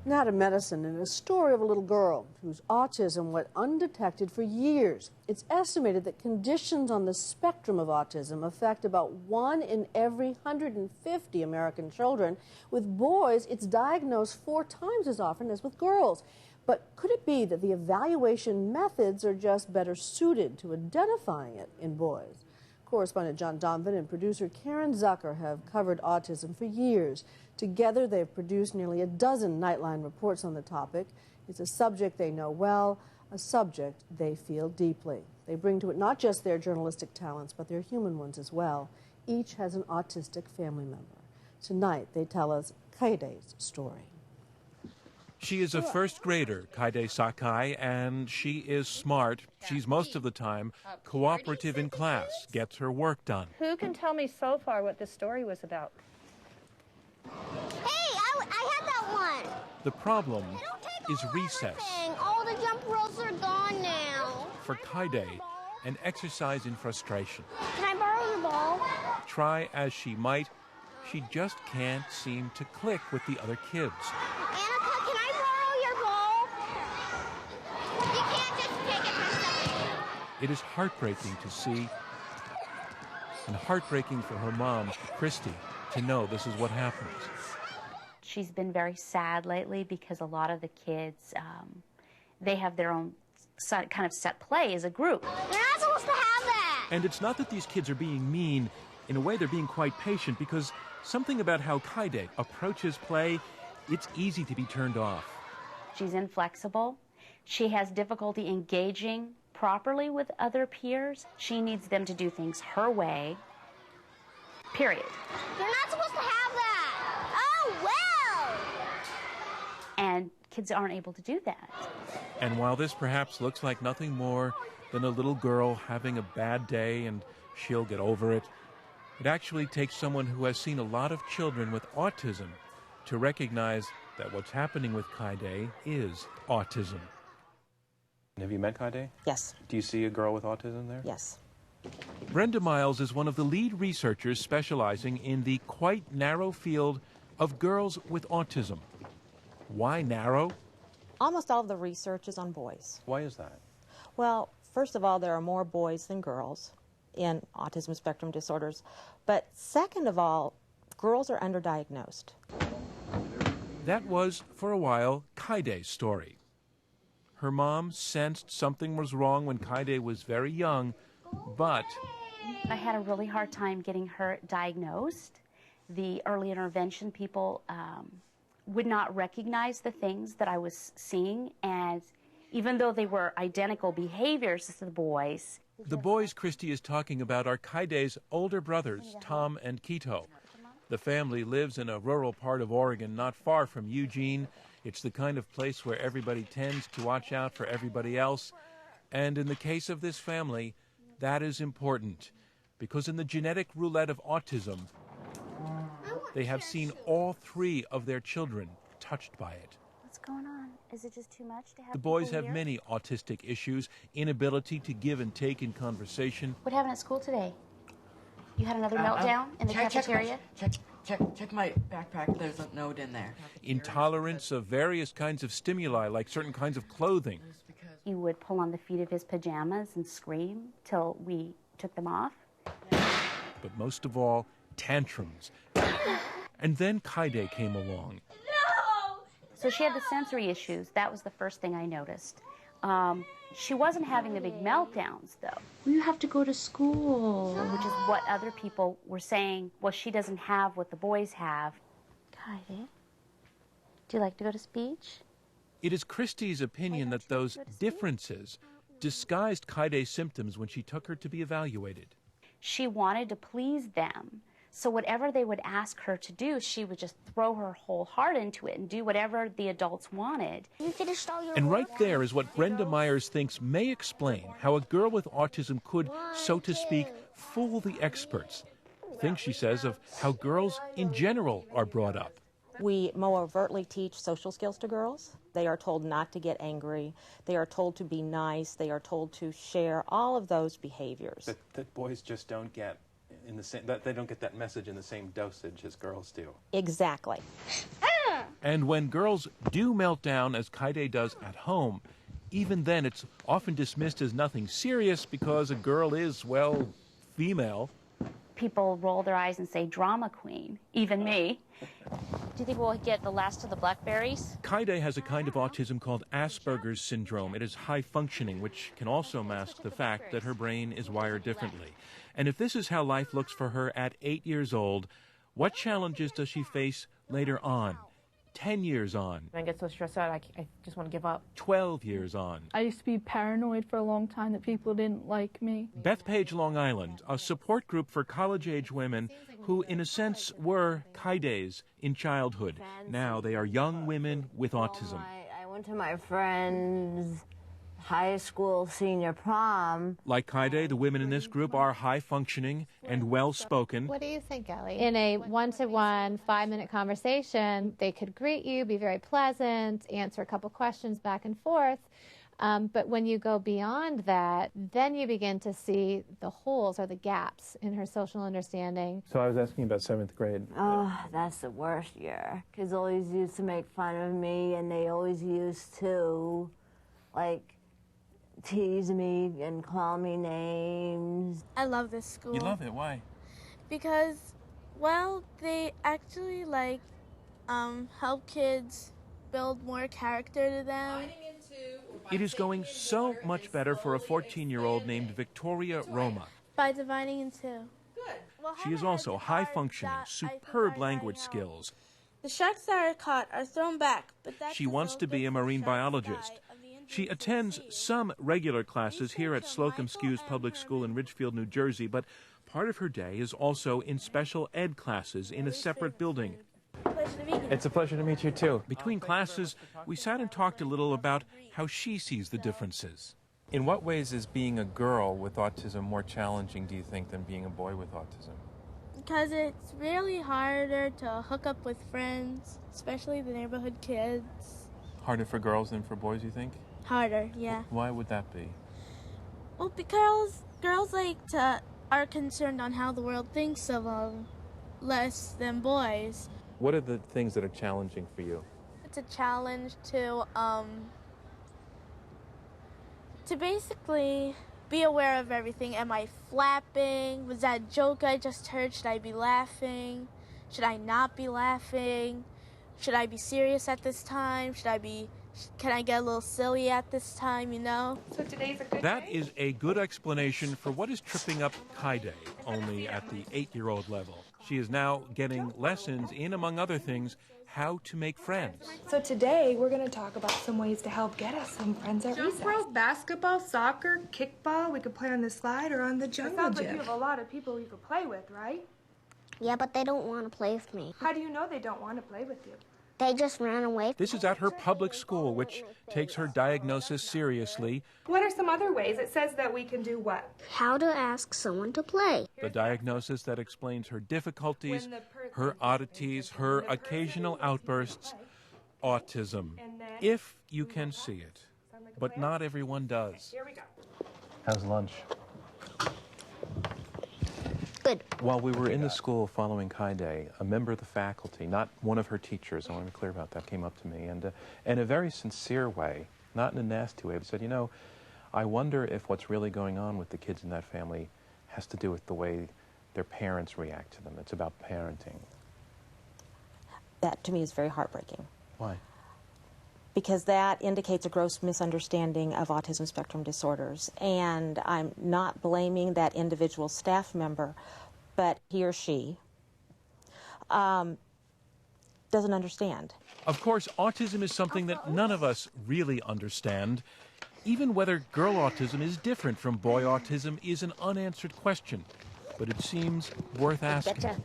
Now to medicine, and a story of a little girl whose autism went undetected for years. It's estimated that conditions on the spectrum of autism affect about 1 in every 150 American children. With boys, it's diagnosed 4 times as often as with girls. But could it be that the evaluation methods are just better suited to identifying it in boys? Correspondent John Donovan and producer Karen Zucker have covered autism for years. Together, they've produced nearly a dozen Nightline reports on the topic. It's a subject they know well, a subject they feel deeply. They bring to it not just their journalistic talents, but their human ones as well. Each has an autistic family member. Tonight, they tell us Kaide's story. She is a first grader, Kaide Sakai, and she is smart. She's most of the time cooperative in class, gets her work done. Who can tell me so far what this story was about? Hey, I had that one. The problem is recess. All the jump ropes are gone now. For Kaide, an exercise in frustration. Can I borrow your ball? Try as she might, she just can't seem to click with the other kids. Annika, can I borrow your ball? You can't just take it for something. It is heartbreaking to see, and heartbreaking for her mom, Christy, to know this is what happens. She's been very sad lately because a lot of the kids, they have their own kind of set play as a group. You're not supposed to have that. And it's not that these kids are being mean. In a way, they're being quite patient because something about how Kaide approaches play, it's easy to be turned off. She's inflexible. She has difficulty engaging properly with other peers. She needs them to do things her way, period. You're not supposed to have that. Oh, well. And kids aren't able to do that. And while this perhaps looks like nothing more than a little girl having a bad day and she'll get over it, it actually takes someone who has seen a lot of children with autism to recognize that what's happening with Kaide is autism. Have you met Kaide? Yes. Do you see a girl with autism there? Yes. Brenda Miles is one of the lead researchers specializing in the quite narrow field of girls with autism. Why narrow? Almost all of the research is on boys. Why is that? Well, first of all, there are more boys than girls in autism spectrum disorders. But second of all, girls are underdiagnosed. That was, for a while, Kaide's story. Her mom sensed something was wrong when Kaide was very young, but I had a really hard time getting her diagnosed. The early intervention people would not recognize the things that I was seeing, and even though they were identical behaviors to the boys. The boys Christy is talking about are Kaide's older brothers, Tom and Kito. The family lives in a rural part of Oregon, not far from Eugene. It's the kind of place where everybody tends to watch out for everybody else. And in the case of this family, that is important, because in the genetic roulette of autism, they have seen all 3 of their children touched by it. What's going on? Is it just too much to have The boys people have here? many autistic issues, inability to give and take in conversation. What happened at school today? You had another meltdown in the cafeteria? Check my backpack. There's a note in there. Intolerance of various kinds of stimuli, like certain kinds of clothing. He would pull on the feet of his pajamas and scream till we took them off. But most of all, tantrums. And then Kaide came along. So she had the sensory issues. That was the first thing I noticed. She wasn't having the big meltdowns, though. You have to go to school. Which is what other people were saying. Well, she doesn't have what the boys have. Kaide, do you like to go to speech? It is Christie's opinion that those differences disguised Kaide's symptoms when she took her to be evaluated. She wanted to please them. So whatever they would ask her to do, she would just throw her whole heart into it and do whatever the adults wanted. You finished all your And work? right there is what Brenda Myers thinks may explain how a girl with autism could, so to speak, fool the experts. Things, she says, of how girls in general are brought up. We more overtly teach social skills to girls. They are told not to get angry. They are told to be nice. They are told to share all of those behaviors. That boys just don't get in the same, that they don't get that message in the same dosage as girls do. Exactly. And when girls do melt down, as Kaide does at home, even then it's often dismissed as nothing serious because a girl is, well, female. People roll their eyes and say drama queen, even me. Do you think we'll get the last of the blackberries? Kaide has a kind of autism called Asperger's syndrome. It is high functioning, which can also mask the fact that her brain is wired differently. And if this is how life looks for her at 8 years old, what challenges does she face later on? 10 years on. I get so stressed out, I just want to give up. 12 years on. I used to be paranoid for a long time that people didn't like me. Bethpage, Long Island, a support group for college-age women who, in a sense, were Kaides in childhood. Now they are young women with autism. I went to my friend's high school senior prom. Like Kaide, the women in this group are high-functioning and well-spoken. What do you think, Ellie? In a one-to-one, 5-minute conversation, they could greet you, be very pleasant, answer a couple questions back and forth. But when you go beyond that, then you begin to see the holes or the gaps in her social understanding. So I was asking about 7th grade. Oh, that's the worst year. Kids always used to make fun of me, and they always used to, like, tease me and call me names. I love this school. You love it? Why? Because, well, they actually, help kids build more character to them. It is going so much better for a 14-year-old named Victoria Roma. By dividing in two. She is also high-functioning, superb language skills. The sharks that are caught are thrown back, but She wants to be a marine biologist. She attends some regular classes here at Slocum Skews Public School in Ridgefield, New Jersey, but part of her day is also in special ed classes in a separate building. It's a pleasure to meet you, too. Between classes, we sat and talked a little about how she sees the differences. In what ways is being a girl with autism more challenging, do you think, than being a boy with autism? Because it's really harder to hook up with friends, especially the neighborhood kids. Harder for girls than for boys, you think? Harder, yeah. Why would that be? Well, because girls are concerned on how the world thinks of them less than boys. What are the things that are challenging for you? It's a challenge to basically be aware of everything. Am I flapping? Was that a joke I just heard? Should I be laughing? Should I not be laughing? Should I be serious at this time? Can I get a little silly at this time, you know? So today's a good That day? Is a good explanation for what is tripping up Kaide, only at the 8-year-old level. She is now getting lessons in, among other things, how to make friends. So today we're going to talk about some ways to help get us some friends at recess. Jump rope, basketball, soccer, kickball. We could play on the slide or on the jungle gym. It sounds like you have a lot of people you could play with, right? Yeah, but they don't want to play with me. How do you know they don't want to play with you? They just ran away. This is at her public school, which takes her diagnosis seriously. What are some other ways? It says that we can do what? How to ask someone to play. The diagnosis that explains her difficulties, her oddities, her occasional outbursts, autism, if you can see it. But not everyone does. Here we go. How's lunch? Good. While we were in the school following Kaide, a member of the faculty, not one of her teachers, I want to be clear about that, came up to me and in a very sincere way, not in a nasty way, but said, you know, I wonder if what's really going on with the kids in that family has to do with the way their parents react to them. It's about parenting. That, to me, is very heartbreaking. Why? Because that indicates a gross misunderstanding of autism spectrum disorders. And I'm not blaming that individual staff member, but he or she doesn't understand. Of course, autism is something that none of us really understand. Even whether girl autism is different from boy autism is an unanswered question, but it seems worth asking.